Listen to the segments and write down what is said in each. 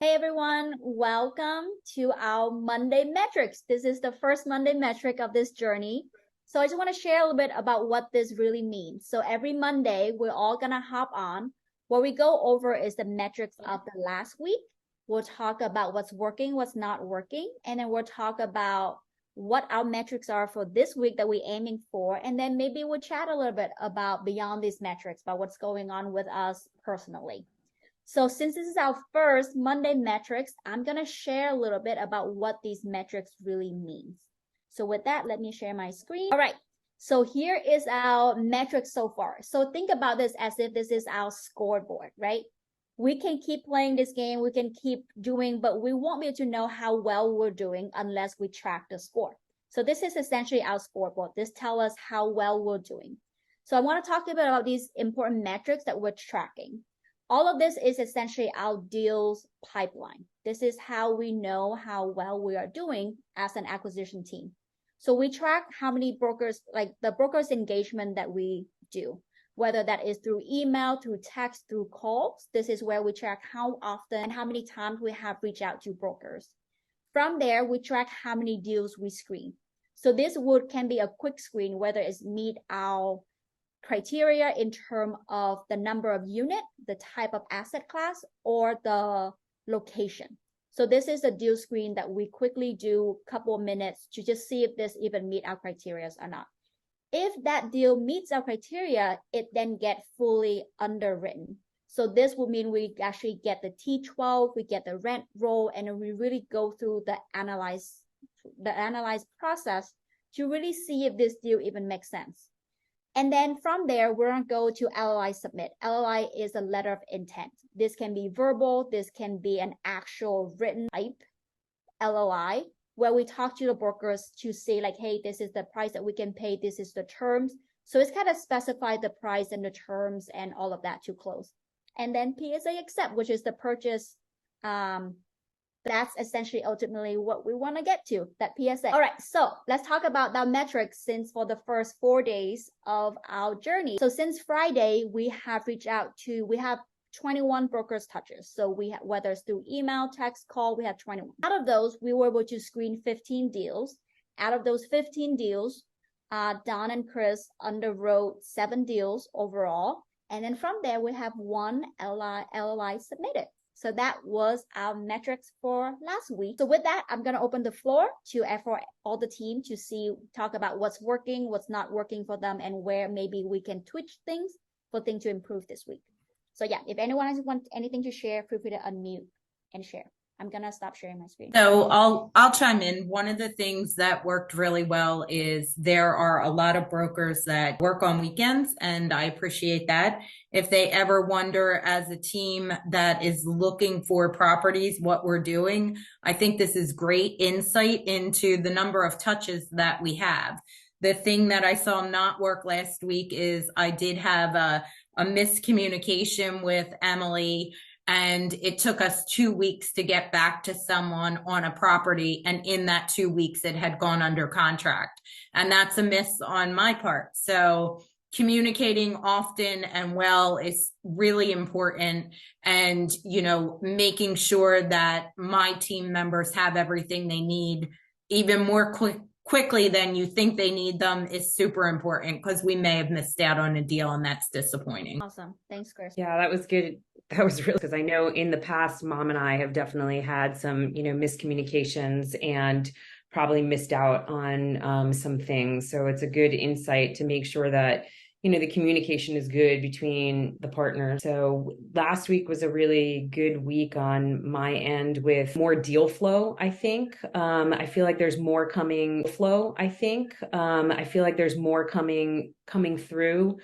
Hey everyone, welcome to our Monday metrics. This is the first Monday metric of this journey. So I just want to share a little bit about what this really means. So every Monday, we're all going to hop on. What we go over is the metrics of the last week. We'll talk about what's working, what's not working, and then we'll talk about what our metrics are for this week that we're aiming for. And then maybe we'll chat a little bit about beyond these metrics, about what's going on with us personally. So since this is our first Monday metrics, I'm going to share a little bit about what these metrics really means. So with that, let me share my screen. All right. So here is our metrics so far. So think about this as if this is our scoreboard, right? We can keep playing this game, we can keep doing, but we won't be able to know how well we're doing unless we track the score. So this is essentially our scoreboard. This tells us how well we're doing. So I want to talk a bit about these important metrics that we're tracking. All of this is essentially our deals pipeline. This is how we know how well we are doing as an acquisition team. So we track how many brokers, like the brokers engagement that we do, whether that is through email, through text, through calls. This is where we track how often and how many times we have reached out to brokers. From there, we track how many deals we screen. So this can be a quick screen, whether it's meet our criteria in terms of the number of unit, the type of asset class, or the location. So this is a deal screen that we quickly do a couple of minutes to just see if this even meet our criteria or not. If that deal meets our criteria, it then get fully underwritten. So this would mean we actually get the T12, we get the rent roll, and we really go through the analyze process to really see if this deal even makes sense. And then from there, we're going to go to LOI submit. LOI is a letter of intent. This can be verbal. This can be an actual written type LOI, where we talk to the brokers to say like, hey, this is the price that we can pay. This is the terms. So it's kind of specify the price and the terms and all of that to close. And then PSA accept, which is the purchase. That's essentially ultimately what we want to get to, that PSA. All right, so let's talk about that metrics since for the first 4 days of our journey. So since Friday, we have 21 brokers touches. So whether it's through email, text, call, we have 21. Out of those, we were able to screen 15 deals. Out of those 15 deals, Don and Chris underwrote 7 deals overall. And then from there, we have 1 LOI submitted. So that was our metrics for last week. So with that, I'm going to open the floor for all the team to talk about what's working, what's not working for them, and where maybe we can twitch things for things to improve this week. So yeah, if anyone wants anything to share, feel free to unmute and share. I'm going to stop sharing my screen. So I'll chime in. One of the things that worked really well is there are a lot of brokers that work on weekends, and I appreciate that. If they ever wonder as a team that is looking for properties, what we're doing, I think this is great insight into the number of touches that we have. The thing that I saw not work last week is I did have a miscommunication with Emily, and it took us 2 weeks to get back to someone on a property. And in that 2 weeks, it had gone under contract. And that's a miss on my part. So communicating often and well is really important. And, making sure that my team members have everything they need even more quickly than you think they need them is super important, because we may have missed out on a deal, and that's disappointing. Awesome. Thanks, Chris. Yeah, that was good. That was really, because I know in the past, Mom and I have definitely had some, miscommunications and probably missed out on some things. So it's a good insight to make sure that, the communication is good between the partners. So last week was a really good week on my end with more deal flow, I think. I feel like there's more coming through.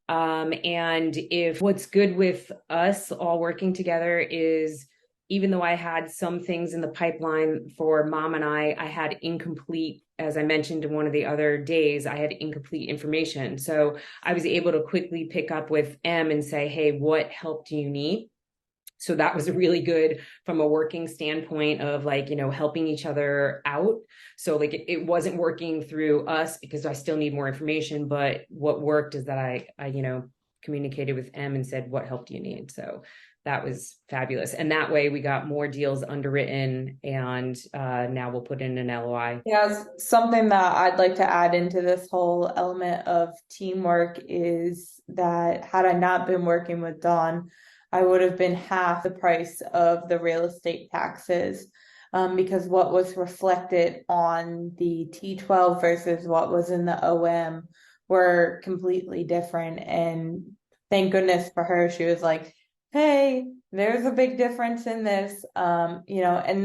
And if what's good with us all working together is, even though I had some things in the pipeline for Mom and I had incomplete, as I mentioned in one of the other days, I had incomplete information. So I was able to quickly pick up with Em and say, hey, what help do you need? So that was really good from a working standpoint of helping each other out. So it wasn't working through us because I still need more information, but what worked is that I communicated with Em and said, what help do you need? So that was fabulous. And that way we got more deals underwritten, and now we'll put in an LOI. Yeah, something that I'd like to add into this whole element of teamwork is that had I not been working with Dawn, I would have been half the price of the real estate taxes. Because what was reflected on the T12 versus what was in the OM were completely different. And thank goodness for her, she was like, hey, there's a big difference in this, and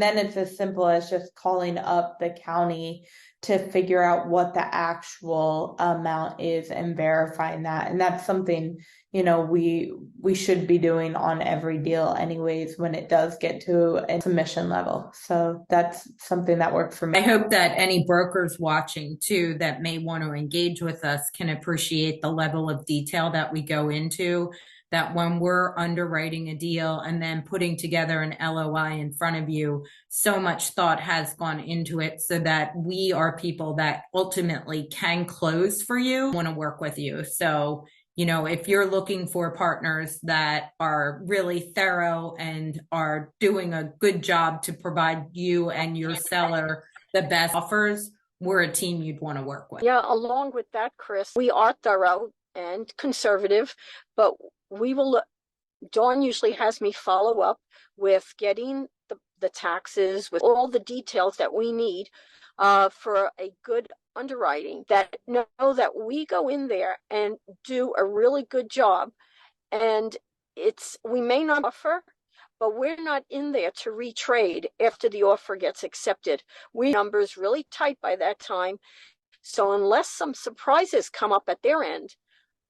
then it's as simple as just calling up the county to figure out what the actual amount is and verifying that. And that's something, we should be doing on every deal anyways when it does get to a submission level. So that's something that works for me. I hope that any brokers watching too that may want to engage with us can appreciate the level of detail that we go into, that when we're underwriting a deal and then putting together an LOI in front of you, so much thought has gone into it so that we are people that ultimately can close for you, want to work with you. So, if you're looking for partners that are really thorough and are doing a good job to provide you and your seller the best offers, we're a team you'd want to work with. Yeah, along with that, Chris, we are thorough and conservative, but Dawn usually has me follow up with getting the taxes, with all the details that we need for a good underwriting, that know that we go in there and do a really good job. And we may not offer, but we're not in there to retrade after the offer gets accepted. We numbers really tight by that time. So unless some surprises come up at their end,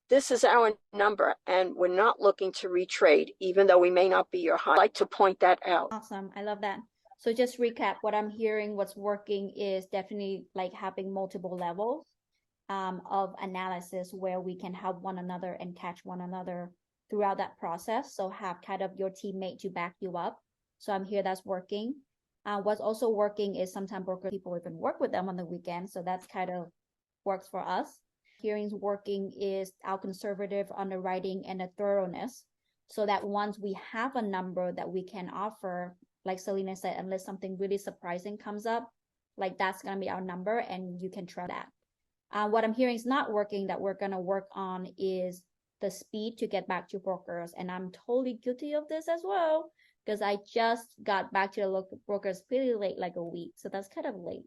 this is our number, and we're not looking to retrade, even though we may not be your high. I'd like to point that out. Awesome. I love that. So just recap what I'm hearing, what's working is definitely like having multiple levels of analysis where we can help one another and catch one another throughout that process. So have kind of your teammate to back you up. So I'm here, that's working. What's also working is sometimes broker people even work with them on the weekend. So that's kind of works for us. Hearings working is our conservative underwriting and a thoroughness, so that once we have a number that we can offer, like Selena said, unless something really surprising comes up, like that's going to be our number and you can trust that. What I'm hearing is not working that we're going to work on is the speed to get back to brokers. And I'm totally guilty of this as well, because I just got back to the local brokers pretty late, like a week. So that's kind of late.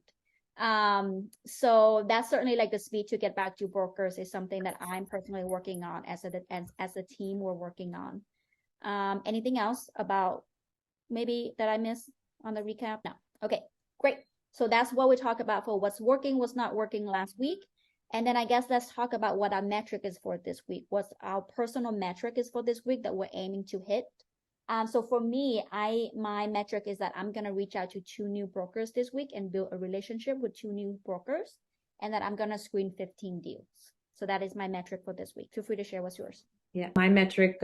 So that's certainly like the speed to get back to brokers is something that I'm personally working on as a team we're working on. Anything else about maybe that I missed on the recap? No. Okay, great. So that's what we talked about for what's working, what's not working last week. And then I guess let's talk about what our metric is for this week. What's our personal metric is for this week that we're aiming to hit. So for me, my metric is that I'm going to reach out to 2 new brokers this week and build a relationship with 2 new brokers, and that I'm going to screen 15 deals. So that is my metric for this week. Feel free to share what's yours. Yeah, my metric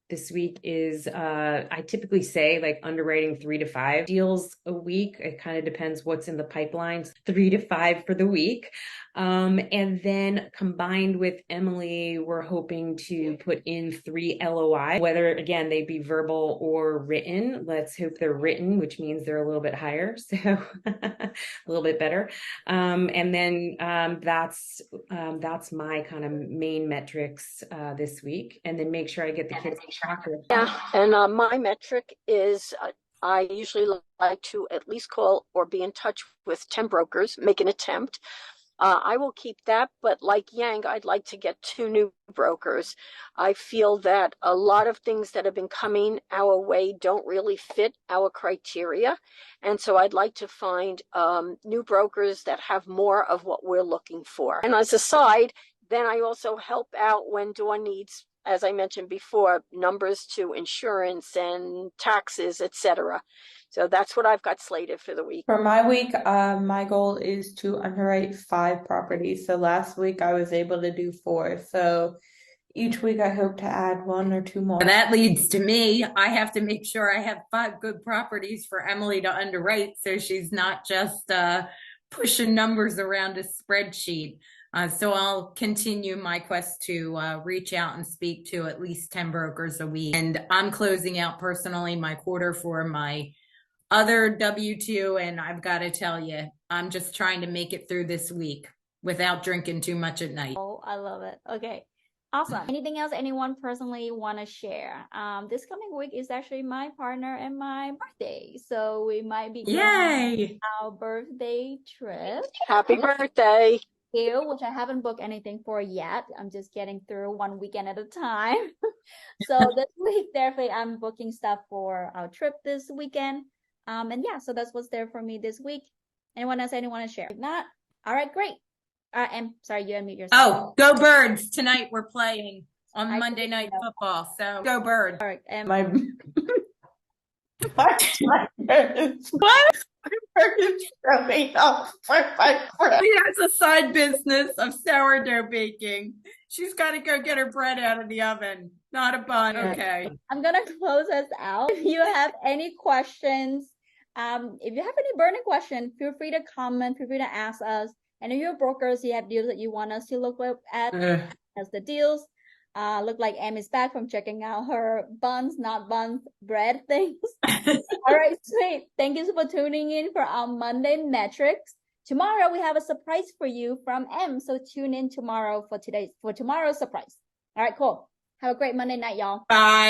this week is I typically say like underwriting 3 to 5 deals a week. It kind of depends what's in the pipelines, 3 to 5 for the week. And then combined with Emily, we're hoping to put in 3 LOI, whether again, they be verbal or written. Let's hope they're written, which means they're a little bit higher. So a little bit better. And then that's my kind of main metrics this week. And then make sure I get the kids to soccer. Yeah, and my metric is I usually like to at least call or be in touch with 10 brokers, make an attempt. I will keep that, but like Yang, I'd like to get 2 new brokers. I feel that a lot of things that have been coming our way don't really fit our criteria. And so I'd like to find new brokers that have more of what we're looking for. And as a side, then I also help out when Dawn needs, as I mentioned before, numbers to insurance and taxes, etc. So that's what I've got slated for the week. For my week, my goal is to underwrite 5 properties. So last week I was able to do 4. So each week I hope to add 1 or 2 more. And that leads to me. I have to make sure I have 5 good properties for Emily to underwrite, so she's not just pushing numbers around a spreadsheet. So I'll continue my quest to reach out and speak to at least 10 brokers a week. And I'm closing out personally my quarter for my other W-2. And I've got to tell you, I'm just trying to make it through this week without drinking too much at night. Oh, I love it. Okay. Awesome. Anything else anyone personally want to share? This coming week is actually my partner and my birthday. So we might be going Yay! on our birthday trip. Happy birthday. Which I haven't booked anything for yet. I'm just getting through one weekend at a time. So this week, definitely I'm booking stuff for our trip this weekend. And yeah, so that's what's there for me this week. Anyone else want to share? If not, all right, great. I'm sorry, you unmute yourself. Oh, go Birds. Tonight we're playing on Monday Night Football. So go Birds. All right. And My what? She has a side business of sourdough baking. She's got to go get her bread out of the oven, not a bun. Okay. I'm gonna close us out. If you have any questions, if you have any burning question, feel free to comment, feel free to ask us. And if you're brokers, you have deals that you want us to look at as the deals. Look like Em is back from checking out her buns, not buns, bread things. All right, sweet. Thank you for tuning in for our Monday metrics. Tomorrow we have a surprise for you from Em, so tune in tomorrow for tomorrow's surprise. All right, cool. Have a great Monday night, y'all. Bye.